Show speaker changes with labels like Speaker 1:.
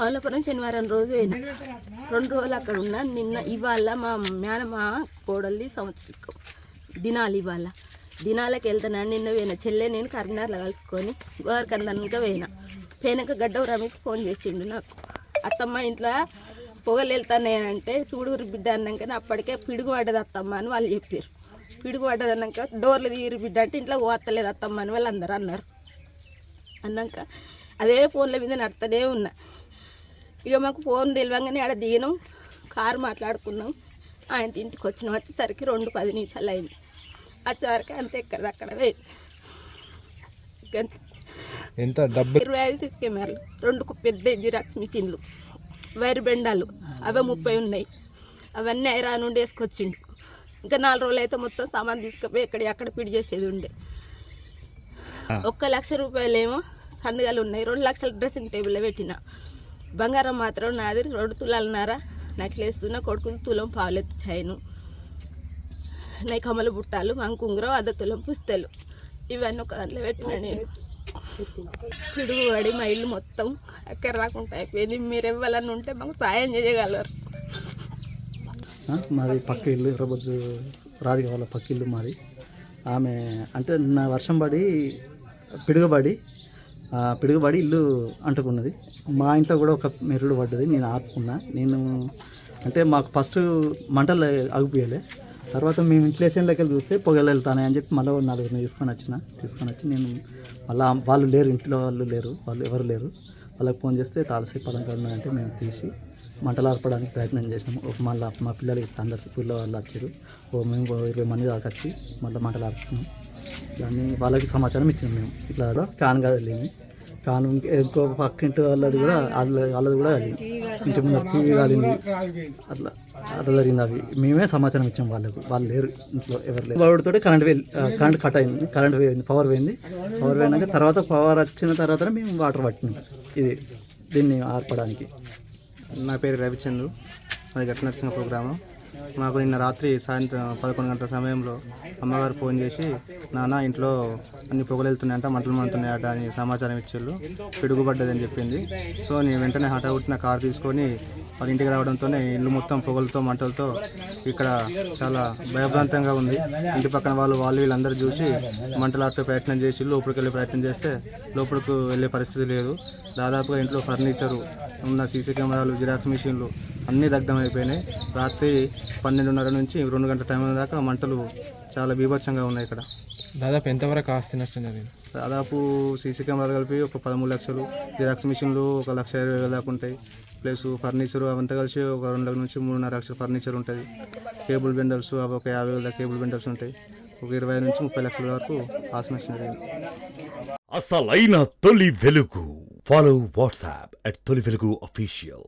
Speaker 1: కౌలపురం శనివారం రోజు పోయినా 2 రోజులు అక్కడ ఉన్నా. నిన్న ఇవాళ మా మేనమా కోడల్ది సంవత్సరం దినాలు, ఇవాళ దినాలకు వెళ్తాను. నిన్న పోయినా చెల్లె నేను కరీంనగర్లో కలుసుకొని గోవర్కందనక పోయినాక గడ్డవ రమేష్ ఫోన్ చేసిండు నాకు, అత్తమ్మ ఇంట్లో పొగలు వెళ్తానంటే చూడూరు బిడ్డ అన్నాకనే అప్పటికే పిడుగు పడ్డది అత్తమ్మ అని వాళ్ళు చెప్పారు. పిడుగు పడ్డది అన్నాక డోర్లు తీరు బిడ్డ అంటే ఇంట్లో పోతలేదు అత్తమ్మ అని వాళ్ళు అందరూ అన్నారు. అన్నాక అదే ఫోన్ల మీద నడుతూనే ఉన్నా. ఇక మాకు ఫోన్ తెలియగానే ఆడ దిగినాం, కారు మాట్లాడుకున్నాం. ఆయన ఇంటికి వచ్చినాం. వచ్చేసరికి 2:10 అయింది. వచ్చేసరికి అంతే ఎక్కడక్కడ పోయింది.
Speaker 2: ఎంత డబ్బు?
Speaker 1: 25 సీసీ కెమెరాలు, 2 పెద్ద జిరాక్స్ మిషన్లు, వైర్ బెండాలు అవే 30 ఉన్నాయి. అవన్నీ ఐరా నుండి వేసుకొచ్చిండు. ఇంకా 4 రోజులు అయితే మొత్తం సామాన్ తీసుకుపోయి అక్కడ పిడి చేసేది ఉండే. 1 లక్ష రూపాయలేమో సందుగాలు ఉన్నాయి. 2 లక్షల డ్రెస్సింగ్ టేబుల్లో పెట్టిన. బంగారం మాత్రం నాది 2 తులాలన్నర నెక్లెస్, నా కొడుకులు తులం పావులెత్తి చైను, నా కమల బుట్టాలు, మంకుంగురం, 1/2 తులం పుస్తలు, ఇవన్నీ ఒక దాంట్లో పెట్టినా. నేను పిడుగు పడి మా ఇల్లు మొత్తం ఎక్కడ రాకుండా అయిపోయింది. మీరు ఇవ్వాలని ఉంటే మాకు సాయం చేయగలరు.
Speaker 3: మాది పక్క ఇల్లు ఎర్రబొద్దు రాధిక వాళ్ళ పక్క ఇల్లు మాది. ఆమె అంటే నా వర్షం పడి పిడుగుబడి ఇల్లు అంటుకున్నది. మా ఇంట్లో కూడా ఒక మెరుడు పడ్డది. నేను ఆపుకున్నా. నేను అంటే మాకు ఫస్ట్ మంటలు ఆగిపోయాలి. తర్వాత మేము ఇన్స్టలేషన్లోకి వెళ్ళి చూస్తే పొగలు వెళ్తానే అని చెప్పి మళ్ళీ 4 తీసుకొని వచ్చి నేను మళ్ళీ వాళ్ళు లేరు, ఇంట్లో వాళ్ళు లేరు, వాళ్ళు ఎవరు లేరు. వాళ్ళకి ఫోన్ చేస్తే తాళసేపు పలంగా అంటే మేము తీసి మంటలు ఆర్పడానికి ప్రయత్నం చేసినాము. మళ్ళీ మా పిల్లలు ఇట్లా అందరు స్కూల్లో వాళ్ళు వచ్చారు. మేము 20 మంది దాకా వచ్చి మళ్ళీ మంటలు ఆర్పుతున్నాం. దాన్ని వాళ్ళకి సమాచారం ఇచ్చినాం. మేము ఇట్లా ఫ్యాన్ కదిలింది. ఫ్యాన్ ఇంకో పక్కింటి వాళ్ళది కూడా కాలింది. ఇంటి ముందు టీవీ కాలింది. అట్లా జరిగింది. అవి మేమే సమాచారం ఇచ్చాం వాళ్ళకు. వాళ్ళు లేరు, ఇంట్లో ఎవరు లేరు. వాడితో కరెంట్ కట్ అయింది. పవర్ పోయినాక తర్వాత పవర్ వచ్చిన తర్వాత మేము వాటర్ పట్టినాం దీన్ని ఆర్పడానికి.
Speaker 4: నా పేరు రవిచంద్రు, అది గట్ల నరసింహ ప్రోగ్రాము. మాకు నిన్న రాత్రి సాయంత్రం 11 గంటల సమయంలో అమ్మగారు ఫోన్ చేసి, నాన్న ఇంట్లో అన్ని పొగలు వెళ్తున్నాయంట, మంటలు మండుతున్నాయట అని సమాచారం ఇచ్చారు. పిడుగుపడ్డదని చెప్పింది. సో నేను వెంటనే హఠావుట్టిన కారు తీసుకొని వాళ్ళ ఇంటికి రావడంతోనే ఇల్లు మొత్తం పొగలతో మంటలతో ఇక్కడ చాలా భయభ్రాంతంగా ఉంది. ఇంటి పక్కన వాళ్ళు వీళ్ళందరూ చూసి మంటలు ఆపే ప్రయత్నం చేసి లోపలికి వెళ్ళే ప్రయత్నం చేస్తే లోపలికి వెళ్ళే పరిస్థితి లేదు. దాదాపుగా ఇంట్లో ఫర్నిచరు, ఉన్న సీసీ కెమెరాలు, జిరాక్స్ మిషన్లు అన్నీ దగ్ధమైపోయినాయి. రాత్రి 12:30 నుంచి 2 గంటల టైం దాకా మంటలు చాలా బీభత్సంగా ఉన్నాయి. ఇక్కడ
Speaker 2: దాదాపు ఎంతవరకు ఆస్తి నష్టం జరిగింది?
Speaker 4: దాదాపు సీసీ కెమెరాలు కలిపి ఒక 13 లక్షలు, జిరాక్స్ మిషన్లు 1,20,000 దాకా ఉంటాయి. ప్లస్ ఫర్నిచరు అవంతా కలిసి ఒక 2 లక్షల నుంచి 3.5 లక్షల ఫర్నిచర్ ఉంటుంది. కేబుల్ బెండల్స్ అవి ఒక 50,000 దాకా కేబుల్ బెండల్స్ ఉంటాయి. ఒక 20 నుంచి 30 లక్షల వరకు ఆస్తి నష్టం జరిగింది.
Speaker 5: అసలైన తొలి వెలుగు. ఫాలో వాట్సాప్ @తొలి వెలుగు official.